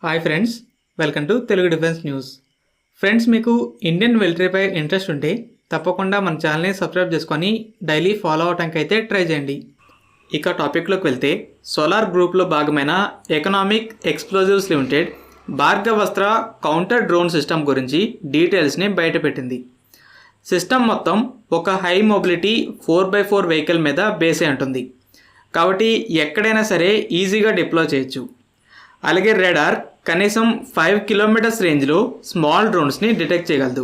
Hi friends, welcome to Telugu defence news. Friends, మీకు Indian మిలిటరీపై interest ఉంటే తప్పకుండా మన ఛానల్ని సబ్స్క్రైబ్ చేసుకొని డైలీ ఫాలో అవడానికి అయితే ట్రై చేయండి. ఇక టాపిక్లోకి వెళ్తే, సోలార్ గ్రూప్లో భాగమైన economic explosives limited Bhargavastra counter drone system గురించి డీటెయిల్స్ని బయటపెట్టింది. సిస్టమ్ మొత్తం ఒక హై మొబిలిటీ 4x4 వెహికల్ మీద బేస్ అయి ఉంటుంది. కాబట్టి ఎక్కడైనా సరే ఈజీగా డిప్లాయ్ చేయొచ్చు. అలాగే రాడార్ కనీసం 5 కిలోమీటర్స్ రేంజ్లో స్మాల్ డ్రోన్స్ని డిటెక్ట్ చేయగలదు.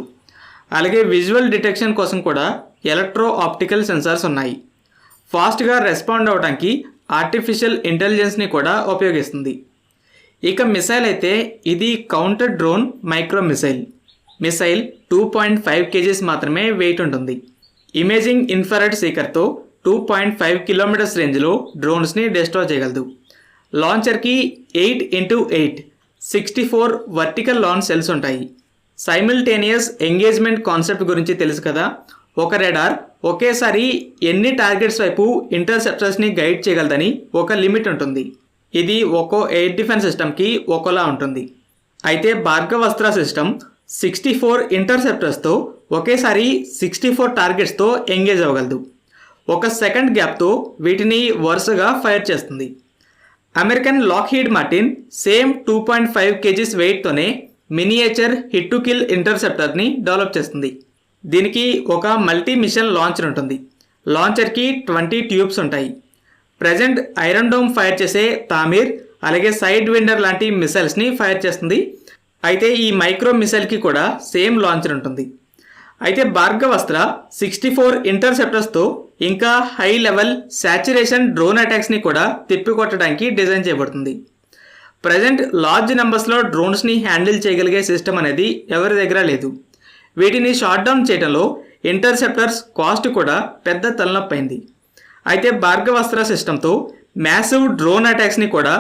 అలాగే విజువల్ డిటెక్షన్ కోసం కూడా ఎలక్ట్రో ఆప్టికల్ సెన్సార్స్ ఉన్నాయి. ఫాస్ట్గా రెస్పాండ్ అవడానికి ఆర్టిఫిషియల్ ఇంటెలిజెన్స్ని కూడా ఉపయోగిస్తుంది. ఇక మిసైల్ అయితే ఇది counter drone micro missile. Missile 2.5 kgs మాత్రమే వెయిట్ ఉంటుంది. ఇమేజింగ్ ఇన్ఫ్రారెడ్ సీకర్తో 2.5 కిలోమీటర్స్ రేంజ్లో డ్రోన్స్ని డిస్ట్రాయ్ చేయగలదు. లాంచర్కి 8x8 64 వర్టికల్ లాంచ్ సెల్స్ ఉంటాయి. సైమిల్టేనియస్ ఎంగేజ్మెంట్ కాన్సెప్ట్ గురించి తెలుసు కదా. ఒక రాడార్ ఒకేసారి ఎన్ని టార్గెట్స్ వైపు ఇంటర్సెప్టర్స్ని గైడ్ చేయగలదని ఒక లిమిట్ ఉంటుంది. ఇది ఒక్కో ఎయిర్ డిఫెన్స్ సిస్టమ్కి ఒక్కోలా ఉంటుంది. అయితే భార్గవాస్త్ర సిస్టమ్ 64 ఇంటర్సెప్టర్స్తో ఒకేసారి 64 టార్గెట్స్తో ఎంగేజ్ అవ్వగలదు. ఒక సెకండ్ గ్యాప్తో వీటిని వరుసగా ఫైర్ చేస్తుంది. American Lockheed Martin same 2.5 kgs వెయిట్తోనే మినియేచర్ హిట్ టు కిల్ ఇంటర్సెప్టర్ని డెవలప్ చేస్తుంది. దీనికి ఒక మల్టీ మిషన్ లాంచర్ ఉంటుంది. లాంచర్కి 20 ట్యూబ్స్ ఉంటాయి. ప్రజెంట్ ఐరన్ డోమ్ ఫైర్ చేసే తామీర్ అలాగే సైడ్ విండర్ లాంటి మిసైల్స్ని ఫైర్ చేస్తుంది. అయితే ఈ మైక్రో మిసైల్కి కూడా సేమ్ లాంచర్ ఉంటుంది. అయితే భార్గవాస్త్ర 64 ఇంటర్సెప్టర్స్తో ఇంకా హై లెవెల్ శాచురేషన్ డ్రోన్ అటాక్స్ని కూడా తిప్పికొట్టడానికి డిజైన్ చేయబడుతుంది. ప్రజెంట్ లార్జ్ నెంబర్స్లో డ్రోన్స్ని హ్యాండిల్ చేయగలిగే సిస్టమ్ అనేది ఎవరి దగ్గర లేదు. వీటిని షాట్ డౌన్ చేయడంలో ఇంటర్సెప్టర్స్ కాస్ట్ కూడా పెద్ద తలనొప్పైంది. అయితే భార్గవాస్త్ర సిస్టంతో మ్యాసివ్ డ్రోన్ అటాక్స్ని కూడా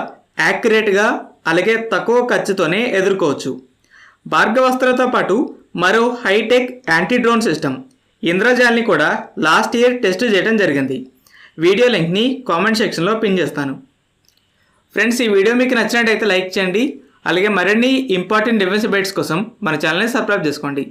యాక్యురేట్గా అలాగే తక్కువ ఖర్చుతోనే ఎదుర్కోవచ్చు. భార్గవాస్త్రతో పాటు మరో హైటెక్ యాంటీ డ్రోన్ సిస్టమ్ ఇంద్రజాల్ని కూడా లాస్ట్ ఇయర్ టెస్ట్ చేయడం జరిగింది. వీడియో లింక్ని కామెంట్ సెక్షన్లో పిన్ చేస్తాను. ఫ్రెండ్స్, ఈ వీడియో మీకు నచ్చినట్టయితే లైక్ చేయండి. అలాగే మరిన్ని ఇంపార్టెంట్ డిఫెన్స్ అప్డేట్స్ కోసం మన ఛానల్ని సబ్స్క్రైబ్ చేసుకోండి.